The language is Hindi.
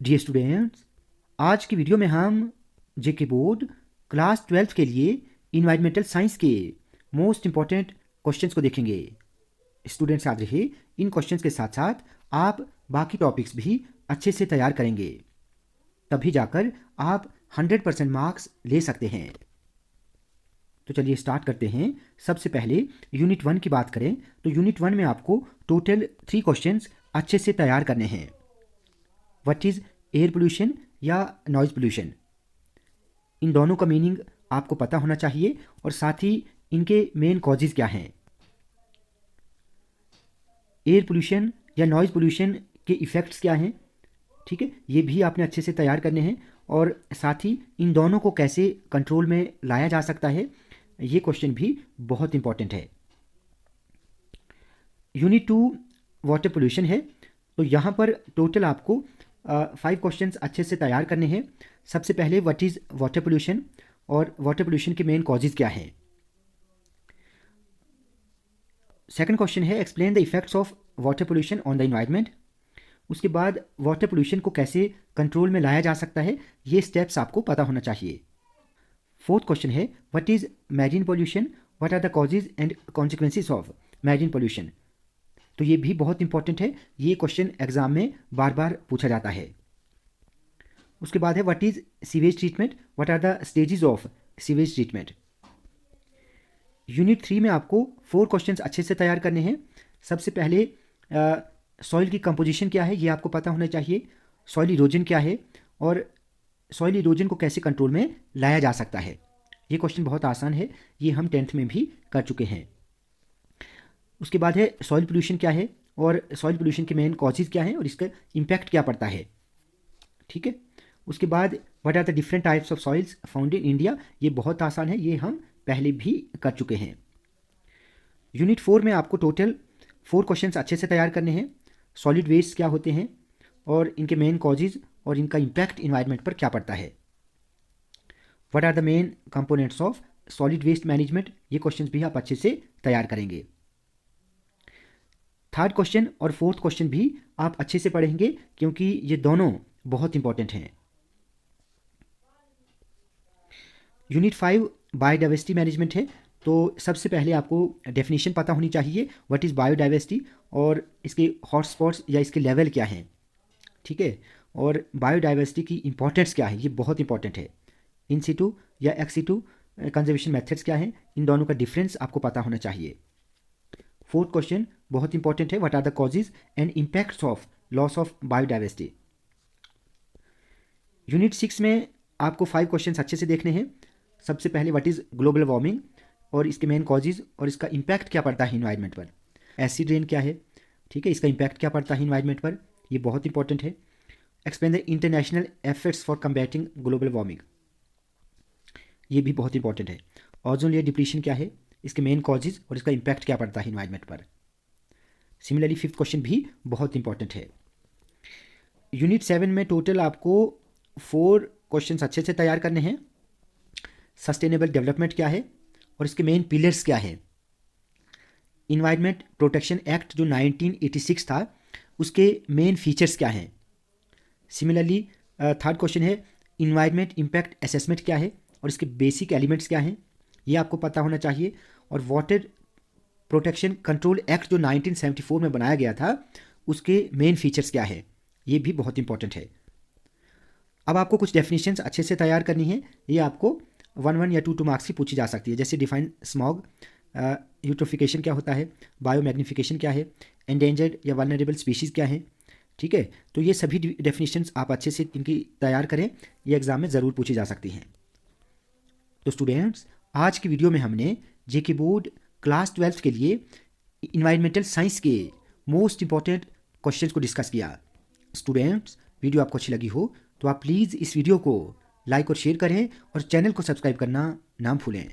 डियर स्टूडेंट्स, आज की वीडियो में हम जेके बोर्ड क्लास 12 के लिए इन्वायरमेंटल साइंस के मोस्ट इंपॉर्टेंट क्वेश्चंस को देखेंगे। स्टूडेंट्स याद रहे, इन क्वेश्चंस के साथ साथ आप बाकी टॉपिक्स भी अच्छे से तैयार करेंगे, तभी जाकर आप 100% मार्क्स ले सकते हैं। तो चलिए स्टार्ट करते हैं। सबसे पहले यूनिट 1 की बात करें तो यूनिट 1 में आपको टोटल 3 क्वेश्चंस अच्छे से तैयार करने हैं। व्हाट इज़ एयर पोल्यूशन या नॉइज़ पोल्यूशन, इन दोनों का मीनिंग आपको पता होना चाहिए और साथ ही इनके मेन कॉजेज़ क्या हैं। एयर पोल्यूशन या नॉइज़ पोल्यूशन के इफ़ेक्ट्स क्या हैं, ठीक है, ये भी आपने अच्छे से तैयार करने हैं। और साथ ही इन दोनों को कैसे कंट्रोल में लाया जा सकता है, ये क्वेश्चन भी बहुत इंपॉर्टेंट है। यूनिट 2 वाटर पोल्यूशन है, तो यहाँ पर टोटल आपको 5 क्वेश्चंस अच्छे से तैयार करने हैं। सबसे पहले व्हाट इज़ वाटर पोल्यूशन और वाटर पोल्यूशन के मेन कॉजेज़ क्या हैं। सेकंड क्वेश्चन है explain the effects of water pollution on the environment. उसके बाद वाटर पोल्यूशन को कैसे कंट्रोल में लाया जा सकता है, ये स्टेप्स आपको पता होना चाहिए। फोर्थ क्वेश्चन है what is marine pollution, what are the causes and consequences of marine pollution. तो ये भी बहुत इंपॉर्टेंट है, ये क्वेश्चन एग्जाम में बार बार पूछा जाता है। उसके बाद है what is sewage treatment, what are the stages of sewage treatment. Unit 3 में आपको 4 क्वेश्चंस अच्छे से तैयार करने हैं। सबसे पहले सॉइल की कंपोजिशन क्या है, ये आपको पता होना चाहिए। सॉइल इरोजन क्या है और सॉइल इरोजन को कैसे कंट्रोल में लाया जा सकता है। ये क्वेश्चन बहुत आसान है, ये हम 10th में भी कर चुके हैं। उसके बाद है सॉइल पोल्यूशन क्या है और सॉइल पोल्यूशन के मेन कॉजेज़ क्या हैं और इसका इम्पैक्ट क्या पड़ता है, ठीक है। उसके बाद what are the different types of soils found in India, ये बहुत आसान है, ये हम पहले भी कर चुके हैं। यूनिट 4 में आपको टोटल 4 क्वेश्चंस अच्छे से तैयार करने हैं। सॉलिड वेस्ट क्या होते हैं और इनके मेन कॉजेज़ और इनका इम्पैक्ट इन्वायरमेंट पर क्या पड़ता है। What are the main components of solid waste management, ये क्वेश्चंस भी आप अच्छे से तैयार करेंगे। थर्ड क्वेश्चन और फोर्थ क्वेश्चन भी आप अच्छे से पढ़ेंगे क्योंकि ये दोनों बहुत इंपॉर्टेंट हैं। यूनिट 5 बायोडाइवर्सिटी मैनेजमेंट है, तो सबसे पहले आपको डेफिनेशन पता होनी चाहिए व्हाट इज़ बायोडाइवर्सिटी और इसके हॉटस्पॉट्स या इसके लेवल क्या हैं, ठीक है। और बायोडाइवर्सिटी की इंपॉर्टेंस क्या है, ये बहुत इंपॉर्टेंट है। इन सिटू या एक्स सिटू कंजर्वेशन मेथड्स क्या हैं, इन दोनों का डिफरेंस आपको पता होना चाहिए। फोर्थ क्वेश्चन बहुत इंपॉर्टेंट है, what are the causes and impacts of loss of biodiversity. Unit 6 में आपको 5 क्वेश्चन अच्छे से देखने हैं। सबसे पहले व्हाट इज़ ग्लोबल वार्मिंग और इसके मेन कॉजेज और इसका इम्पैक्ट क्या पड़ता है इन्वायरमेंट पर। एसिड रेन क्या है, ठीक है, इसका इम्पैक्ट क्या पड़ता है इन्वायरमेंट पर, ये बहुत इंपॉर्टेंट है। Explain the international efforts for combating global warming, ये भी बहुत इंपॉर्टेंट है। ओजोन लेयर डिप्लीशन क्या है, इसके मेन कॉजेज और इसका इम्पैक्ट क्या पड़ता है इन्वायरमेंट पर। सिमिलरली 5th क्वेश्चन भी बहुत इंपॉर्टेंट है। यूनिट 7 में टोटल आपको 4 क्वेश्चंस अच्छे से तैयार करने हैं। सस्टेनेबल डेवलपमेंट क्या है और इसके मेन पिलर्स क्या है। इन्वायरमेंट प्रोटेक्शन एक्ट जो 1986 था, उसके मेन फीचर्स क्या हैं। सिमिलरली थर्ड क्वेश्चन है इन्वायरमेंट इम्पैक्ट असेसमेंट क्या है और इसके बेसिक एलिमेंट्स क्या हैं, ये आपको पता होना चाहिए। और वाटर प्रोटेक्शन कंट्रोल एक्ट जो 1974 में बनाया गया था, उसके मेन फीचर्स क्या है, ये भी बहुत इंपॉर्टेंट है। अब आपको कुछ डेफिनेशंस अच्छे से तैयार करनी है, ये आपको 1 या 2 मार्क्स की पूछी जा सकती है। जैसे डिफाइन स्मॉग, यूट्रोफिकेशन क्या होता है, बायोमैग्निफिकेशन क्या है, एंडेंजर्ड या वल्नरेबल स्पीशीज़ क्या है, ठीक है। तो ये सभी डेफिनेशंस आप अच्छे से इनकी तैयार करें, ये एग्जाम में ज़रूर पूछी जा सकती हैं। तो स्टूडेंट्स, आज की वीडियो में हमने जेके बोर्ड क्लास 12 के लिए इन्वायरमेंटल साइंस के मोस्ट इंपॉर्टेंट क्वेश्चंस को डिस्कस किया। स्टूडेंट्स, वीडियो आपको अच्छी लगी हो तो आप प्लीज़ इस वीडियो को लाइक और शेयर करें और चैनल को सब्सक्राइब करना ना भूलें।